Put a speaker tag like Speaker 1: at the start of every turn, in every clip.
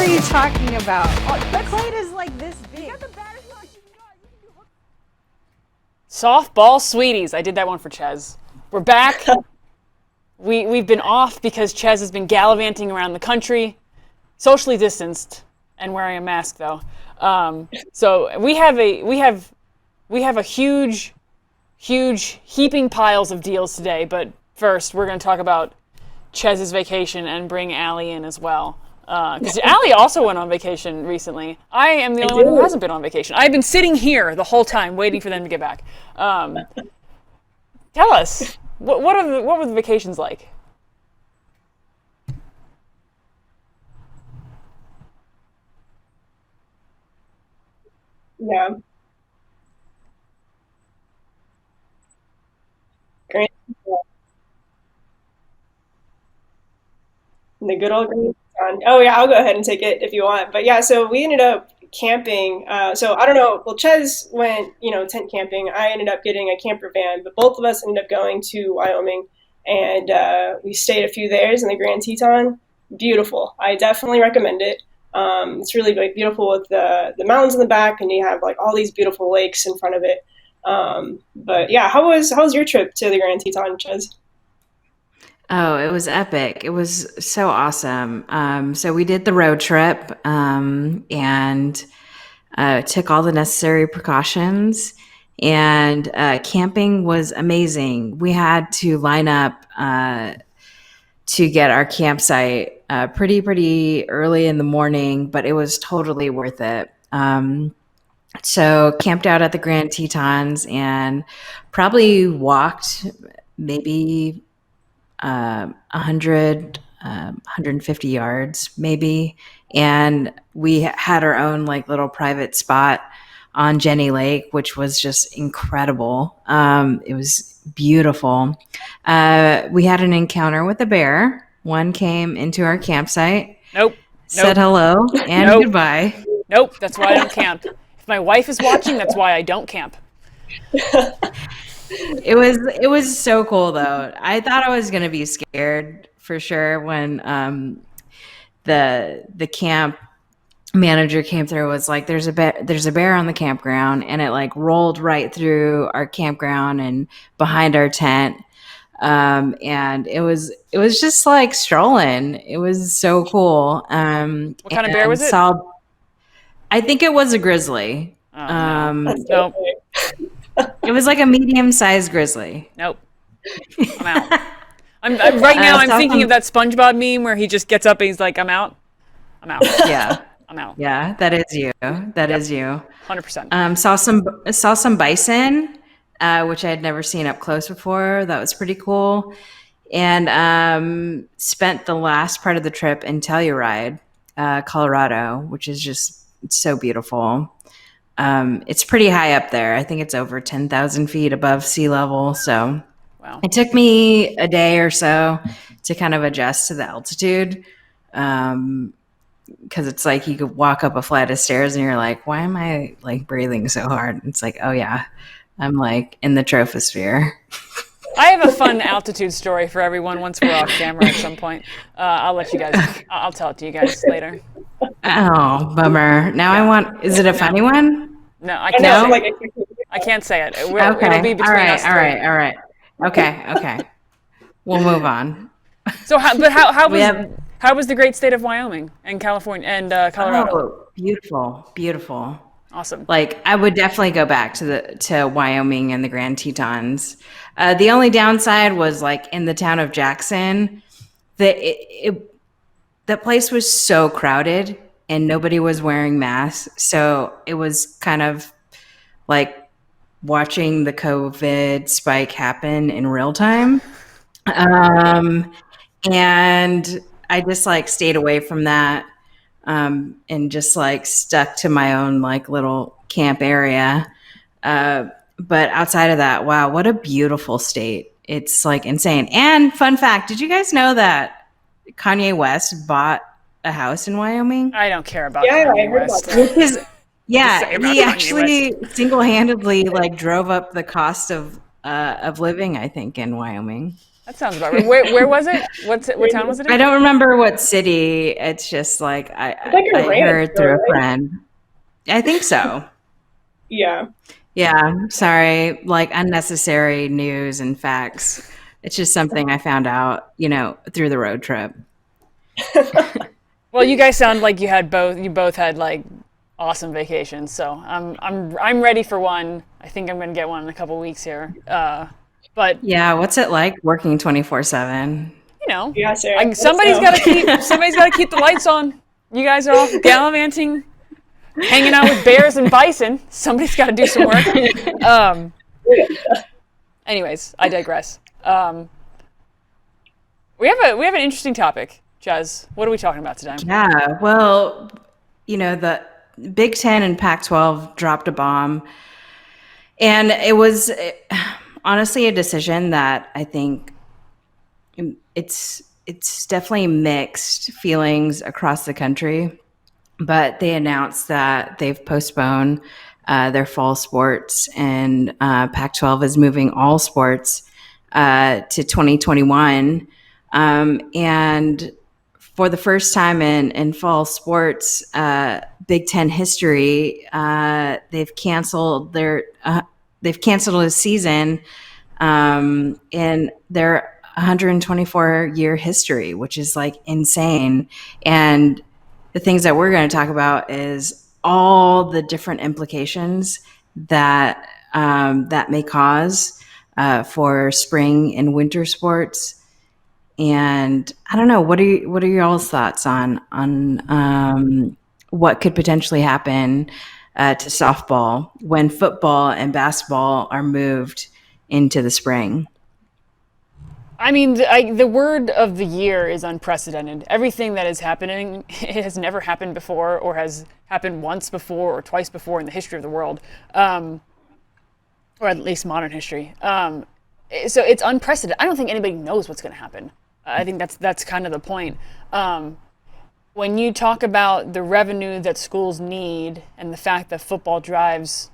Speaker 1: are you talking about? The plate is like this big.
Speaker 2: Softball sweeties. I did that one for Chez. We're back. We've been off because Chez has been gallivanting around the country, socially distanced and wearing a mask though. So we have a huge heaping piles of deals today. But first, we're going to talk about Chez's vacation and bring Allie in as well. Because Allie also went on vacation recently. I am the only one who hasn't been on vacation. I've been sitting here the whole time waiting for them to get back. Tell us, what were the vacations like?
Speaker 3: Yeah. Great. The good old green sun. Oh yeah, I'll go ahead and take it if you want. But yeah, so we ended up camping. So I don't know. Well, Ches went, tent camping. I ended up getting a camper van, but both of us ended up going to Wyoming, and we stayed a few days in the Grand Teton. Beautiful. I definitely recommend it. It's really like beautiful with the mountains in the back, and you have like all these beautiful lakes in front of it. But yeah, how was your trip to the Grand Teton, Ches?
Speaker 1: Oh, it was epic. It was so awesome. So we did the road trip and took all the necessary precautions. And camping was amazing. We had to line up to get our campsite pretty early in the morning, but it was totally worth it. So camped out at the Grand Tetons and probably walked maybe 100, 150 yards maybe. And we had our own like little private spot on Jenny Lake, which was just incredible. It was beautiful. We had an encounter with a bear. One came into our campsite.
Speaker 2: Nope.
Speaker 1: Said hello and
Speaker 2: Nope.
Speaker 1: goodbye.
Speaker 2: Nope, that's why I don't camp. If my wife is watching, that's why I don't camp.
Speaker 1: It was so cool though. I thought I was gonna be scared for sure when the camp manager came through. Was like there's a bear on the campground, and it like rolled right through our campground and behind our tent. And it was just like strolling. It was so cool.
Speaker 2: What kind of bear was it?
Speaker 1: I think it was a grizzly.
Speaker 2: Oh, no.
Speaker 3: That's so
Speaker 2: Nope.
Speaker 3: funny.
Speaker 1: It was like a medium-sized grizzly.
Speaker 2: Nope. I'm out. Right now. I'm thinking of that SpongeBob meme where he just gets up and he's like, "I'm out. I'm out.
Speaker 1: Yeah,
Speaker 2: I'm out."
Speaker 1: yeah, that is you. That is you.
Speaker 2: 100%.
Speaker 1: Saw some bison, which I had never seen up close before. That was pretty cool. And spent the last part of the trip in Telluride, Colorado, which is just so beautiful. It's pretty high up there. I think it's over 10,000 feet above sea level. So
Speaker 2: Wow.
Speaker 1: it took me a day or so to kind of adjust to the altitude. Because it's like you could walk up a flight of stairs and you're like, why am I like breathing so hard? It's like, oh yeah, I'm like in the troposphere.
Speaker 2: I have a fun altitude story for everyone once we're off camera at some point. I'll let you guys. I'll tell it to you guys later.
Speaker 1: Oh, bummer. Now I want, is it a funny one?
Speaker 2: No, I
Speaker 3: I
Speaker 2: can't.
Speaker 3: know,
Speaker 2: Say,
Speaker 3: like
Speaker 2: I can't say it. It'll
Speaker 1: Okay.
Speaker 2: be between us three.
Speaker 1: All right. Okay. We'll move on.
Speaker 2: So, how
Speaker 1: We have,
Speaker 2: was the great state of Wyoming and California and Colorado?
Speaker 1: oh, beautiful.
Speaker 2: Awesome.
Speaker 1: Like I would definitely go back to Wyoming and the Grand Tetons. The only downside was like in the town of Jackson, that place was so crowded and nobody was wearing masks. So it was kind of like watching the COVID spike happen in real time. And I just like stayed away from that. And just like stuck to my own like little camp area. But outside of that, wow, what a beautiful state. It's like insane. And fun fact, did you guys know that Kanye West bought a house in Wyoming?
Speaker 2: I don't care about
Speaker 3: Yeah, I
Speaker 2: Kanye
Speaker 3: heard about
Speaker 2: West.
Speaker 3: that.
Speaker 1: Which is,
Speaker 2: Say
Speaker 1: yeah,
Speaker 2: about
Speaker 1: he
Speaker 2: Kanye
Speaker 1: actually single-handedly like drove up the cost of living, I think, in Wyoming.
Speaker 2: That sounds about right. Where was it? What town was it
Speaker 1: I
Speaker 2: in?
Speaker 1: don't remember what city. It's just like
Speaker 3: It's like a
Speaker 1: I
Speaker 3: ranch,
Speaker 1: heard
Speaker 3: though,
Speaker 1: through a
Speaker 3: right?
Speaker 1: friend. I think so.
Speaker 3: Yeah.
Speaker 1: Yeah, sorry, like unnecessary news and facts. It's just something I found out, through the road trip.
Speaker 2: Well, you guys sound like you both had like awesome vacations. So I'm ready for one. I think I'm gonna get one in a couple weeks here. But
Speaker 1: Yeah, what's it like working 24/7?
Speaker 2: you know,
Speaker 3: Yeah, Sarah.
Speaker 2: somebody's got to keep the lights on. You guys are off gallivanting, hanging out with bears and bison. Somebody's got to do some work. Anyways, I digress. We have an interesting topic, Chez. What are we talking about today?
Speaker 1: Yeah, well, the Big Ten and Pac-12 dropped a bomb, and it was honestly a decision that I think it's definitely mixed feelings across the country. But they announced that they've postponed their fall sports, and Pac-12 is moving all sports to 2021. And for the first time in fall sports Big Ten history, they've canceled a season in their 124-year history, which is like insane. And the things that we're going to talk about is all the different implications that that may cause for spring and winter sports. And I don't know, what are y'all's thoughts on what could potentially happen to softball when football and basketball are moved into the spring?
Speaker 2: I mean, the word of the year is unprecedented. Everything that is happening, it has never happened before, or has happened once before, or twice before in the history of the world, or at least modern history. So it's unprecedented. I don't think anybody knows what's going to happen. I think that's kind of the point. When you talk about the revenue that schools need, and the fact that football drives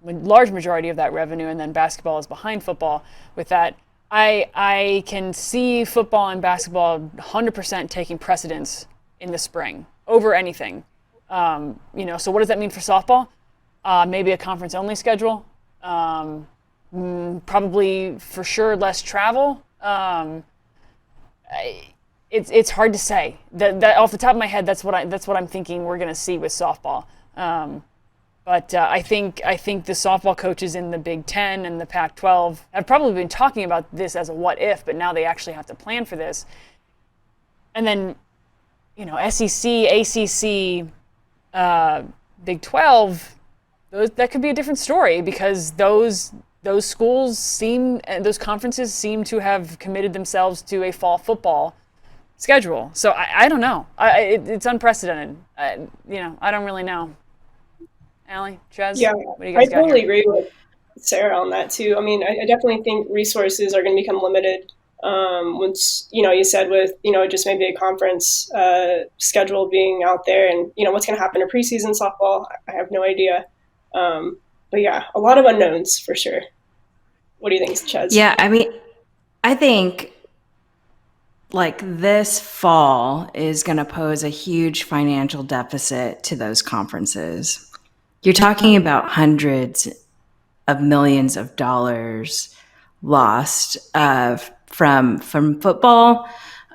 Speaker 2: a large majority of that revenue, and then basketball is behind football with that, I can see football and basketball 100% taking precedence in the spring over anything. So what does that mean for softball? Maybe a conference-only schedule. Probably for sure less travel. It's hard to say. That off the top of my head, that's what I'm thinking we're going to see with softball. But I think the softball coaches in the Big Ten and the Pac-12 have probably been talking about this as a what if, but now they actually have to plan for this. And then, SEC, ACC, Big 12, that could be a different story, because those conferences seem to have committed themselves to a fall football schedule. So I don't know. It's unprecedented. I don't really know. Allie, Chez,
Speaker 3: Yeah,
Speaker 2: what do you
Speaker 3: I
Speaker 2: guys got
Speaker 3: totally
Speaker 2: here?
Speaker 3: agree with Sarah on that too. I mean, I definitely think resources are going to become limited once, you said with, just maybe a conference schedule being out there, and, what's going to happen to preseason softball. I have no idea. But yeah, a lot of unknowns for sure. What do you think, Chez?
Speaker 1: Yeah, I mean, I think like this fall is going to pose a huge financial deficit to those conferences. You're talking about hundreds of millions of dollars lost from football,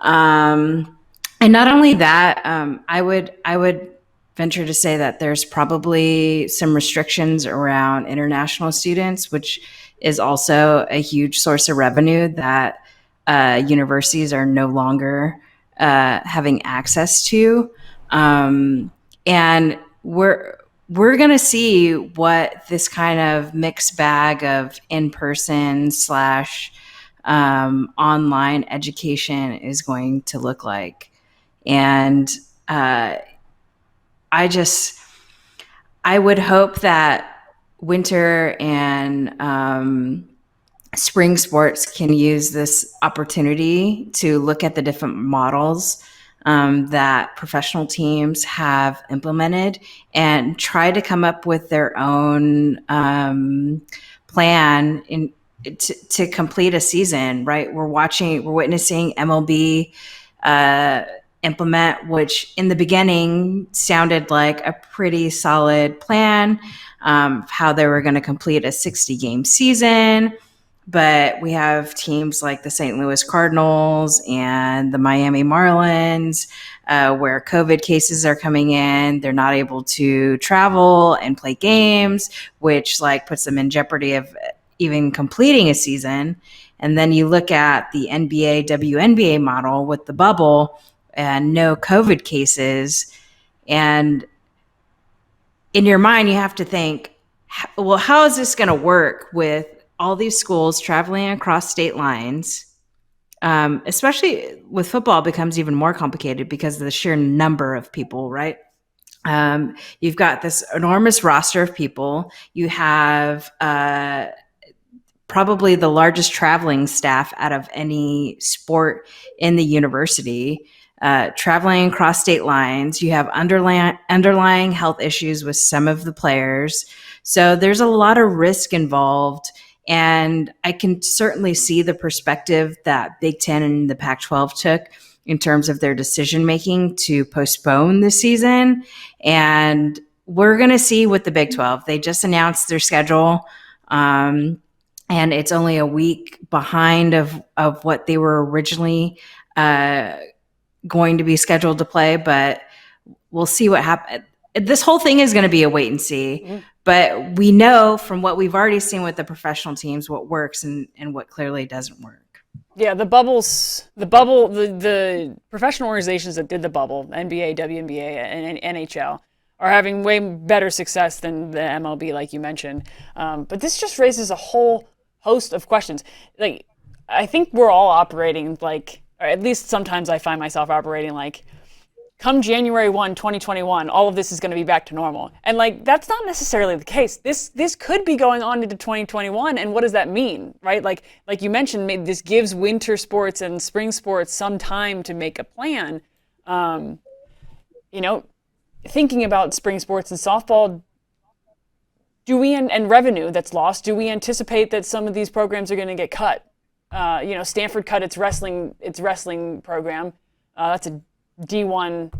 Speaker 1: and not only that, I would venture to say that there's probably some restrictions around international students, which is also a huge source of revenue that universities are no longer having access to, and we're going to see what this kind of mixed bag of in-person slash online education is going to look like. And I would hope that winter and spring sports can use this opportunity to look at the different models that professional teams have implemented and try to come up with their own plan to complete a season, right? We're witnessing MLB implement, which in the beginning sounded like a pretty solid plan, how they were going to complete a 60-game season. But we have teams like the St. Louis Cardinals and the Miami Marlins, where COVID cases are coming in. They're not able to travel and play games, which like puts them in jeopardy of even completing a season. And then you look at the NBA, WNBA model with the bubble and no COVID cases. And in your mind, you have to think, well, how is this going to work with all these schools traveling across state lines? Especially with football, it becomes even more complicated because of the sheer number of people, right? You've got this enormous roster of people. You have probably the largest traveling staff out of any sport in the university, traveling across state lines. You have underlying health issues with some of the players. So there's a lot of risk involved. And I can certainly see the perspective that Big Ten and the Pac-12 took in terms of their decision-making to postpone the season. And we're going to see with the Big 12. They just announced their schedule. And it's only a week behind of what they were originally going to be scheduled to play, but we'll see what happens. This whole thing is going to be a wait and see, but we know from what we've already seen with the professional teams what works and what clearly doesn't work.
Speaker 2: Yeah, the professional organizations that did the bubble, NBA, WNBA, and NHL, are having way better success than the MLB, like you mentioned. But this just raises a whole host of questions. Like, I think we're all operating like, or at least sometimes I find myself operating like, come January 1, 2021, all of this is going to be back to normal. And like, that's not necessarily the case. This could be going on into 2021. And what does that mean, right? Like you mentioned, maybe this gives winter sports and spring sports some time to make a plan. Thinking about spring sports and softball, and revenue that's lost, do we anticipate that some of these programs are going to get cut? Stanford cut its wrestling program. That's a D1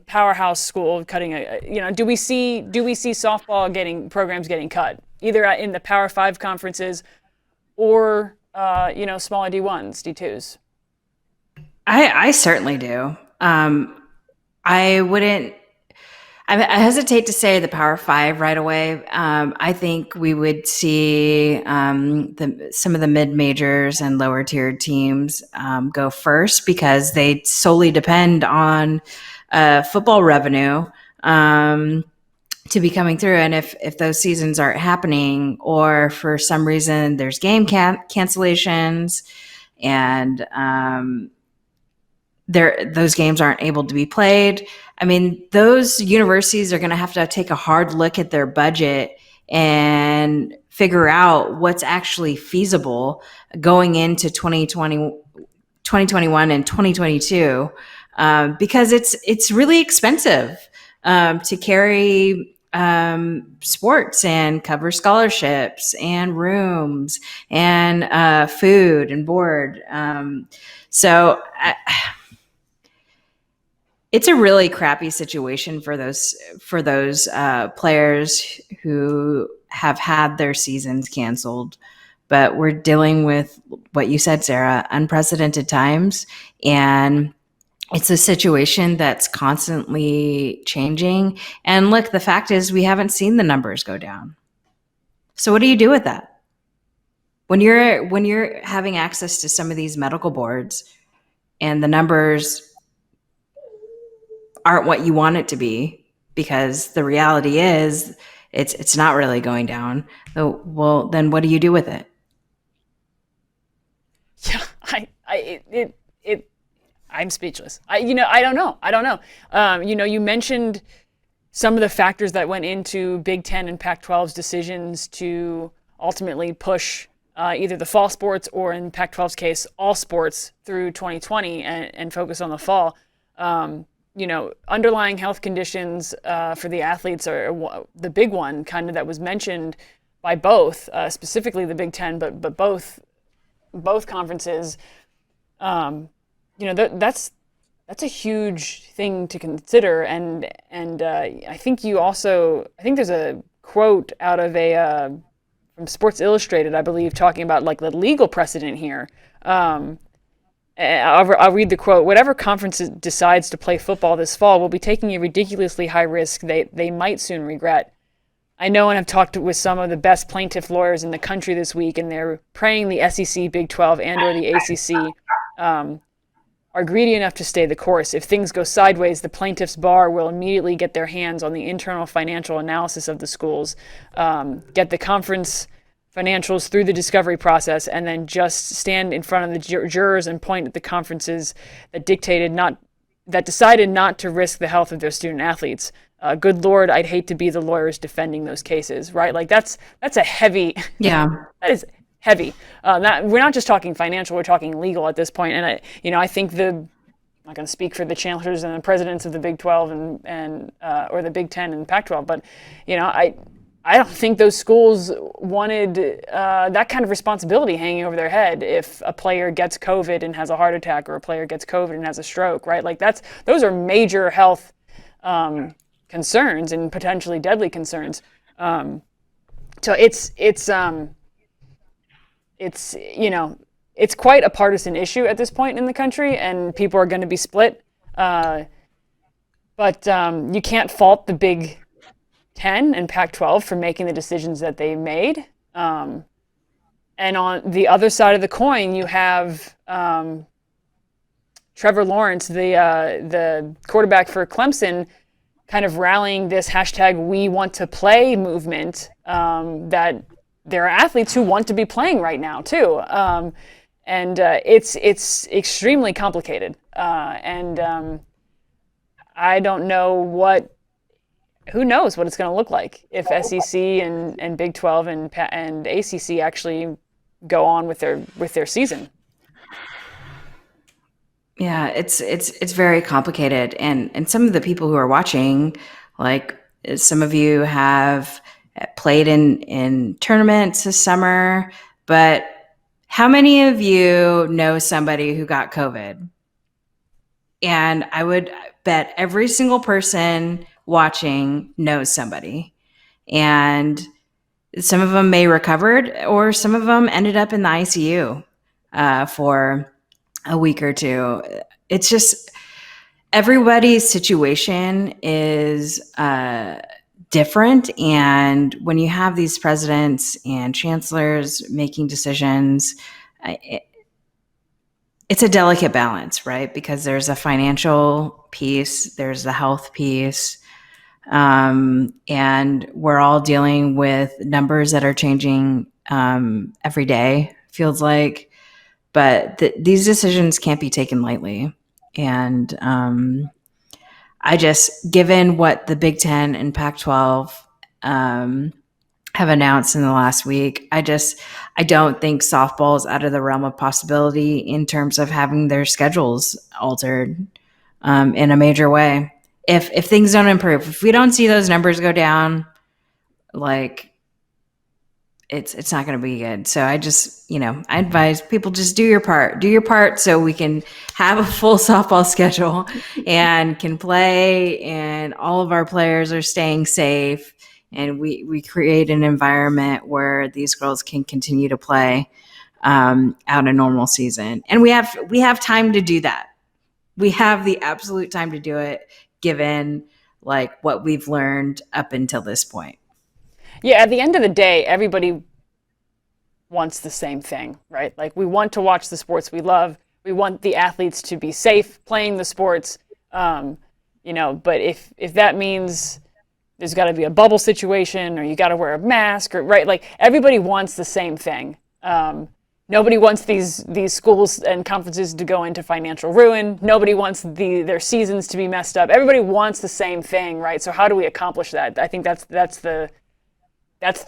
Speaker 2: powerhouse school cutting do we see softball programs getting cut either in the Power 5 conferences or smaller D1s, D2s?
Speaker 1: I certainly do. I hesitate to say the Power 5 right away. I think we would see some of the mid-majors and lower-tiered teams go first because they solely depend on football revenue to be coming through. And if those seasons aren't happening, or for some reason there's game cancellations and those games aren't able to be played, I mean, those universities are going to have to take a hard look at their budget and figure out what's actually feasible going into 2021 and 2022, because it's really expensive to carry sports and cover scholarships and rooms and food and board. It's a really crappy situation for those players who have had their seasons canceled. But we're dealing with what you said, Sarah, unprecedented times. And it's a situation that's constantly changing. And look, the fact is we haven't seen the numbers go down. So what do you do with that? When you're having access to some of these medical boards and the numbers aren't what you want it to be, because the reality is it's not really going down. So, well, then what do you do with it?
Speaker 2: Yeah, I'm speechless. I don't know. You mentioned some of the factors that went into Big Ten and Pac-12's decisions to ultimately push either the fall sports or, in Pac-12's case, all sports through 2020 and focus on the fall. Underlying health conditions for the athletes are the big one kind of that was mentioned by both, specifically the Big Ten, but both conferences. That's a huge thing to consider, and I think there's a quote out of from Sports Illustrated, I believe, talking about like the legal precedent here. I'll read the quote. Whatever conference decides to play football this fall will be taking a ridiculously high risk they might soon regret. I know and have talked with some of the best plaintiff lawyers in the country this week, and they're praying the SEC, Big 12, and or the ACC are greedy enough to stay the course. If things go sideways, the plaintiffs' bar will immediately get their hands on the internal financial analysis of the schools, get the conference financials through the discovery process, and then just stand in front of the jurors and point at the conferences that decided not to risk the health of their student athletes. Good Lord, I'd hate to be the lawyers defending those cases, right? Like that's a heavy,
Speaker 1: Yeah.
Speaker 2: that is heavy. We're not just talking financial, we're talking legal at this point. And I think I'm not going to speak for the chancellors and the presidents of the Big 12 and or the Big Ten and Pac-12, but I don't think those schools wanted that kind of responsibility hanging over their head if a player gets COVID and has a heart attack, or a player gets COVID and has a stroke, right? Like those are major health concerns and potentially deadly concerns. So it's quite a partisan issue at this point in the country, and people are going to be split. But you can't fault the Big Ten and Pac-12 for making the decisions that they made. And on the other side of the coin, you have Trevor Lawrence, the quarterback for Clemson, kind of rallying this hashtag "We Want to Play" movement. That there are athletes who want to be playing right now too, and it's extremely complicated. And I don't know who knows what it's going to look like if SEC and Big 12 and ACC actually go on with their season.
Speaker 1: Yeah, it's very complicated, and some of the people who are watching, like some of you have played in tournaments this summer, but how many of you know somebody who got COVID? And I would bet every single person watching knows somebody, and some of them may recovered, or some of them ended up in the ICU for a week or two. It's just everybody's situation is different, and when you have these presidents and chancellors making decisions, it's a delicate balance, right? Because there's a financial piece, there's the health piece, and we're all dealing with numbers that are changing every day, feels like. But these decisions can't be taken lightly. And given what the Big Ten and Pac-12 have announced in the last week, I don't think softball is out of the realm of possibility in terms of having their schedules altered in a major way. If things don't improve, if we don't see those numbers go down, like it's not going to be good. So I advise people just do your part so we can have a full softball schedule and can play, and all of our players are staying safe, and we create an environment where these girls can continue to play out a normal season. And we have time to do that. We have the absolute time to do it, given like what we've learned up until this point.
Speaker 2: Yeah, at the end of the day, everybody wants the same thing, right? Like, we want to watch the sports we love. We want the athletes to be safe playing the sports, but if that means there's got to be a bubble situation, or you got to wear a mask, or right, like everybody wants the same thing. Nobody wants these schools and conferences to go into financial ruin. Nobody wants their seasons to be messed up. Everybody wants the same thing, right? So how do we accomplish that? I think that's the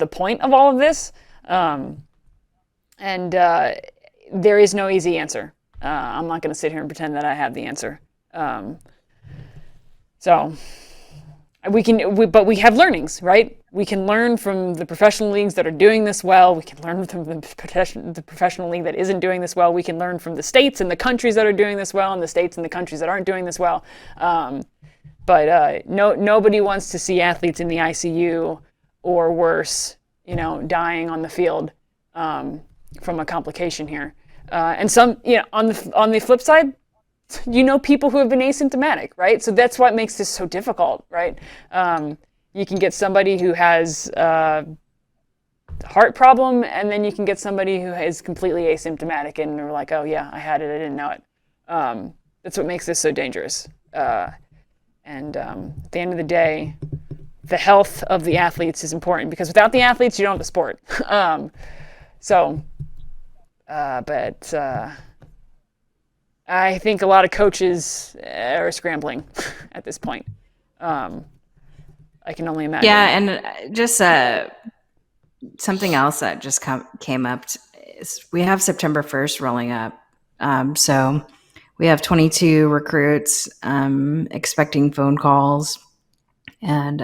Speaker 2: point of all of this. And there is no easy answer. I'm not going to sit here and pretend that I have the answer. So but we have learnings, right? We can learn from the professional leagues that are doing this well. We can learn from the professional league that isn't doing this well. We can learn from the states and the countries that are doing this well, and the states and the countries that aren't doing this well. But nobody wants to see athletes in the ICU or worse, dying on the field from a complication here. And some, on the flip side, people who have been asymptomatic, right? So that's what makes this so difficult, right? You can get somebody who has a heart problem, and then you can get somebody who is completely asymptomatic, and they're like, oh yeah, I had it, I didn't know it. That's what makes this so dangerous. And at the end of the day, the health of the athletes is important, because without the athletes, you don't have the sport. But I think a lot of coaches are scrambling at this point. I can only imagine.
Speaker 1: Yeah, and just something else that just came up is we have September 1st rolling up. So we have 22 recruits expecting phone calls and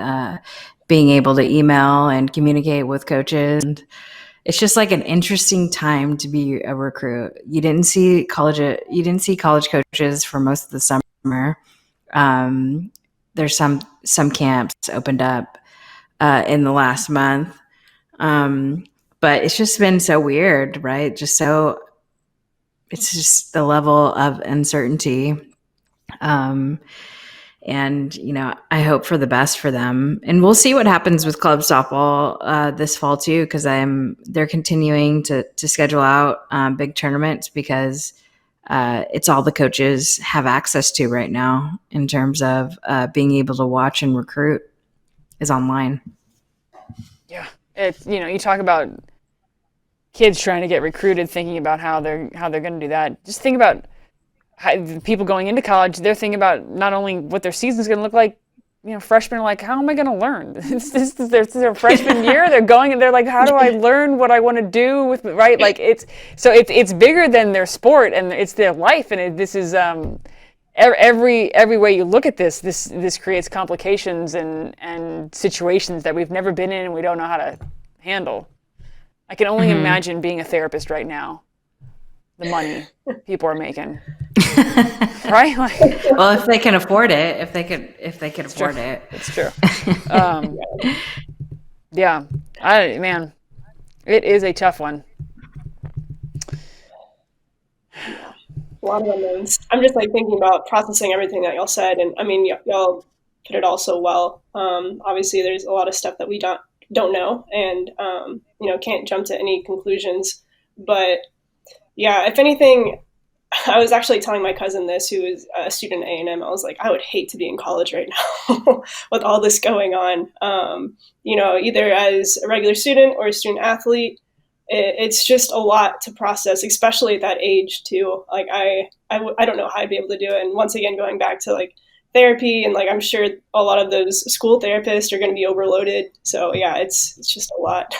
Speaker 1: being able to email and communicate with coaches. And it's just like an interesting time to be a recruit. You didn't see college coaches for most of the summer. There's some camps opened up in the last month. But it's just been so weird, right? It's just the level of uncertainty. And, I hope for the best for them. And we'll see what happens with club softball this fall too, because they're continuing to schedule out big tournaments, because it's all the coaches have access to right now in terms of being able to watch and recruit is online.
Speaker 2: Yeah, it's you talk about kids trying to get recruited, thinking about how they're going to do that. Just think about people going into college. They're thinking about not only what their season's going to look like. Freshmen are like, how am I going to learn? This is their freshman year. They're going and they're like, how do I learn what I want to do with, right? Like it's bigger than their sport, and it's their life. And this is every way you look at this creates complications and situations that we've never been in and we don't know how to handle. I can only imagine being a therapist right now. The money people are making, right?
Speaker 1: Well, if they can afford it, if they could afford it,
Speaker 2: it's true. Yeah, it is a tough one.
Speaker 3: A lot of unknowns. I'm just thinking about processing everything that y'all said, and y'all put it all so well. Obviously, there's a lot of stuff that we don't know, and can't jump to any conclusions, but. Yeah, if anything, I was actually telling my cousin this, who is a student at A&M. I was like, I would hate to be in college right now with all this going on. Either as a regular student or a student athlete, it's just a lot to process, especially at that age too. Like I don't know how I'd be able to do it. And once again, going back to therapy, and I'm sure a lot of those school therapists are going to be overloaded. So yeah, it's just a lot.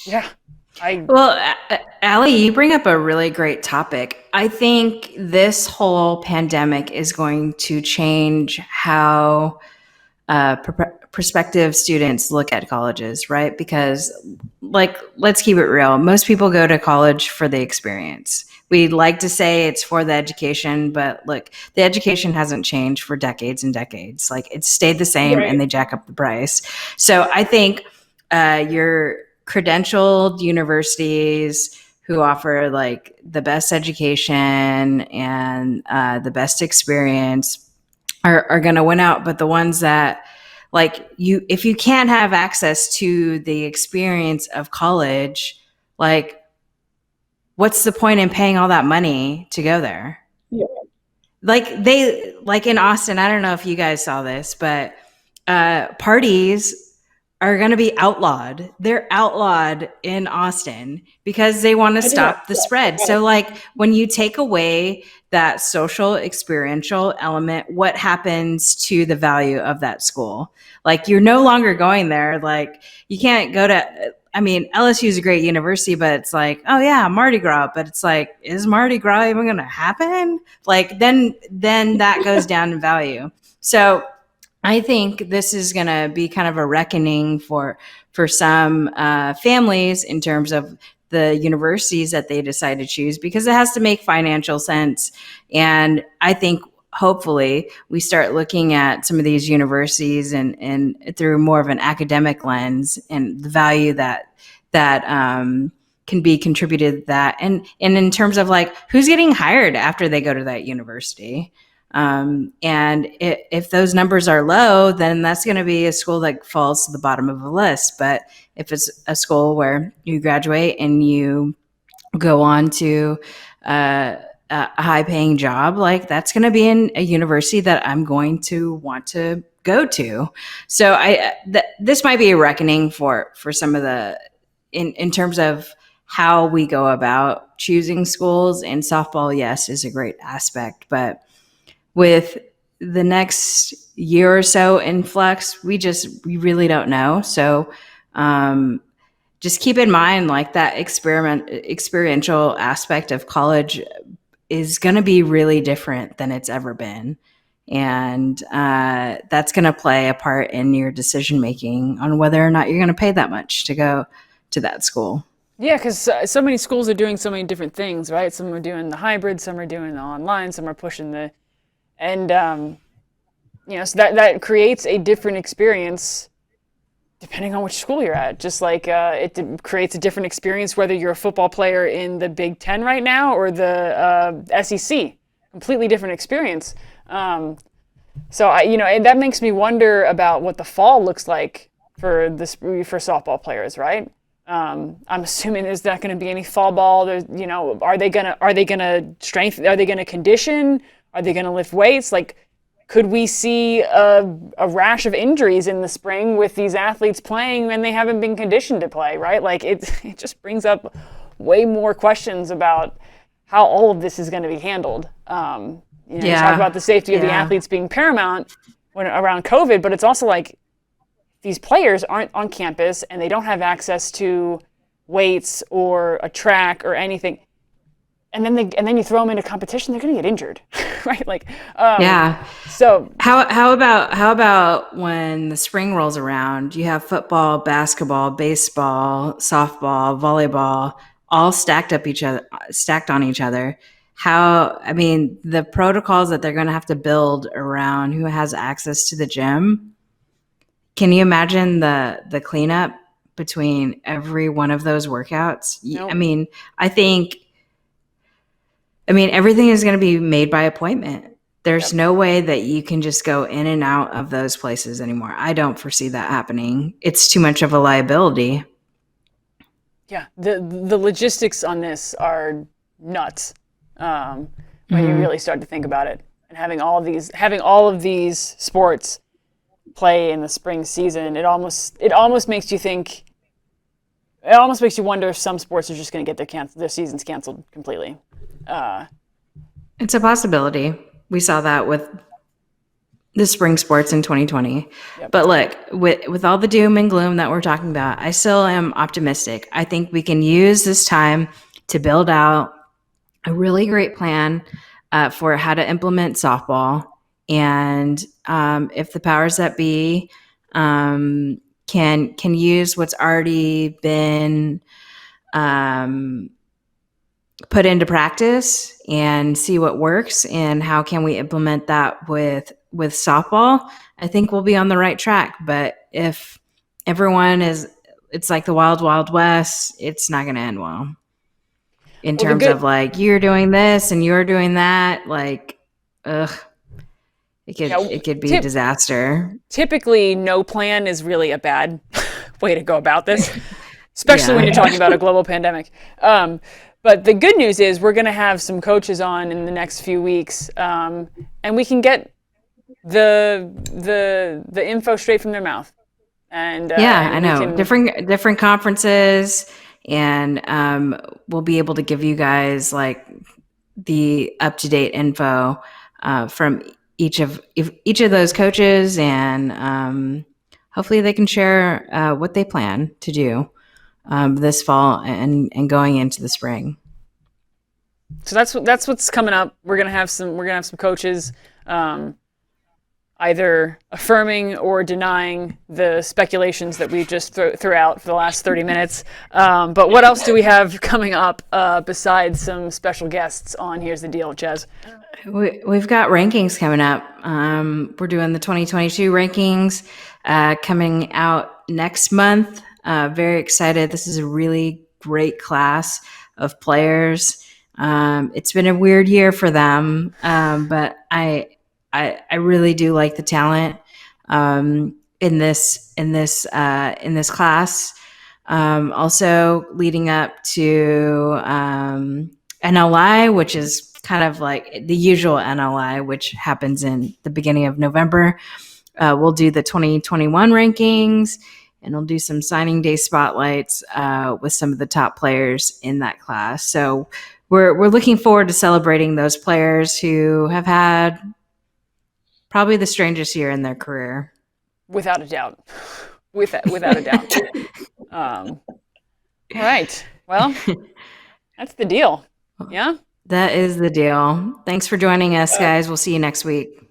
Speaker 2: Yeah.
Speaker 1: Well, Allie, you bring up a really great topic. I think this whole pandemic is going to change how prospective students look at colleges, right? Because, let's keep it real. Most people go to college for the experience. We like to say it's for the education, but look, the education hasn't changed for decades and decades. It's stayed the same, right? And they jack up the price. So I think your credentialed universities who offer the best education and the best experience are going to win out. But the ones that if you can't have access to the experience of college, what's the point in paying all that money to go there? Yeah. In Austin, I don't know if you guys saw this, but parties are going to be outlawed. They're outlawed in Austin because they want to stop the spread. So when you take away that social experiential element, what happens to the value of that school? You're no longer going there. You can't go to, LSU is a great university, but it's oh yeah, Mardi Gras. But it's is Mardi Gras even going to happen? Then that goes down in value. So I think this is going to be kind of a reckoning for some families in terms of the universities that they decide to choose, because it has to make financial sense. And I think hopefully we start looking at some of these universities and through more of an academic lens and the value that can be contributed to that, and in terms of like who's getting hired after they go to that university. And if those numbers are low, then that's going to be a school that falls to the bottom of the list. But if it's a school where you graduate and you go on to a high paying job, like that's going to be in a university that I'm going to want to go to. So this might be a reckoning for some of the, in terms of how we go about choosing schools. And softball, yes, is a great aspect, but with the next year or so in flux, we really don't know. So just keep in mind, like that experiential aspect of college is going to be really different than it's ever been. And that's going to play a part in your decision making on whether or not you're going to pay that much to go to that school.
Speaker 2: Yeah, because so many schools are doing so many different things, right? Some are doing the hybrid, some are doing the online, some are pushing the, and so that creates a different experience depending on which school you're at. Just like creates a different experience whether you're a football player in the Big Ten right now or the SEC. Completely different experience. So and that makes me wonder about what the fall looks like for softball players, right? I'm assuming there's not going to be any fall ball. There's, are they gonna strengthen? Are they gonna condition? Are they gonna lift weights? Like, could we see a rash of injuries in the spring with these athletes playing when they haven't been conditioned to play? Right? Like it just brings up way more questions about how all of this is going to be handled. You talk about the safety of the athletes being paramount when around COVID, but it's also like these players aren't on campus and they don't have access to weights or a track or anything. And then you throw them into competition, they're going to get injured, right? Like, So
Speaker 1: how about when the spring rolls around, you have football, basketball, baseball, softball, volleyball, all stacked on each other. The protocols that they're going to have to build around who has access to the gym. Can you imagine the cleanup between every one of those workouts?
Speaker 2: Nope.
Speaker 1: Everything is going to be made by appointment. There's no way that you can just go in and out of those places anymore. I don't foresee that happening. It's too much of a liability.
Speaker 2: Yeah, the logistics on this are nuts when you really start to think about it. And having all of these sports play in the spring season, it almost makes you think. It almost makes you wonder if some sports are just going to get their seasons canceled completely.
Speaker 1: It's a possibility. We saw that with the spring sports in 2020. Yep. But look, with all the doom and gloom that we're talking about, I still am optimistic. I think we can use this time to build out a really great plan for how to implement softball. And if the powers that be can use what's already been put into practice and see what works and how can we implement that with softball, I think we'll be on the right track. But if everyone it's like the wild, wild west, it's not going to end well in terms of like, you're doing this and you're doing that. Like, it could be a disaster.
Speaker 2: Typically, no plan is really a bad way to go about this, especially when you're talking about a global pandemic. But the good news is we're going to have some coaches on in the next few weeks, and we can get the info straight from their mouth. And
Speaker 1: I know different conferences, and we'll be able to give you guys like the up-to-date info from each of those coaches, and hopefully they can share what they plan to do this fall and going into the spring.
Speaker 2: So that's what's coming up. We're gonna have some coaches. I either affirming or denying the speculations that we just threw out for the last 30 minutes. But what else do we have coming up besides some special guests on Here's the Deal, Chez?
Speaker 1: We've got rankings coming up. We're doing the 2022 rankings coming out next month. Very excited. This is a really great class of players. It's been a weird year for them, but I really do like the talent in this class. Also, leading up to NLI, which is kind of like the usual NLI, which happens in the beginning of November. We'll do the 2021 rankings, and we'll do some signing day spotlights with some of the top players in that class. So we're looking forward to celebrating those players who have had probably the strangest year in their career.
Speaker 2: Without a doubt. Without a doubt. All right. Well, that's the deal. Yeah?
Speaker 1: That is the deal. Thanks for joining us, guys. We'll see you next week.